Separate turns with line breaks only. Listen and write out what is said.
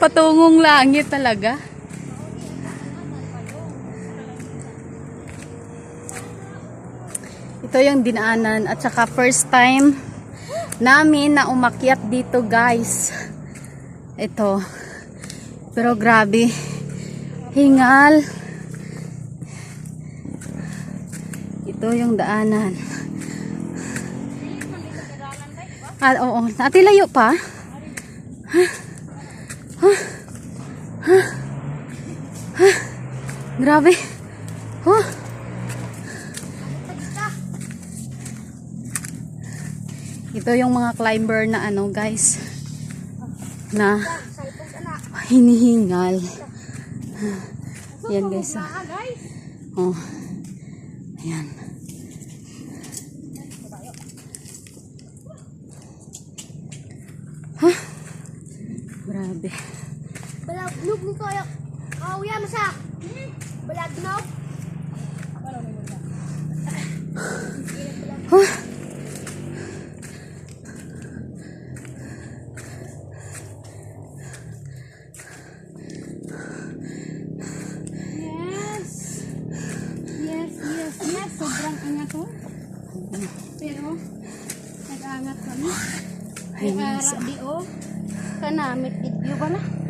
Patungong langit talaga. Ito yung dinaanan at saka first time namin na umakyat dito, guys. Ito. Pero grabe. Hingal. Ito yung daanan. Ah, oo. Ati layo pa? Ha? Ha? Ha? Ha? Grabe. Huh? Ito yung mga climber na ano, guys, na hinihingal. Yan, guys. Oh. Ayan. Huh? Grabe.
Balagnog ni Koyo. Kauya masak. Balagnog.
Huh?
Yes. Sobrang angat to. Pero, nag-angat kami.
Ay,
Di o. Kanamit video ba na?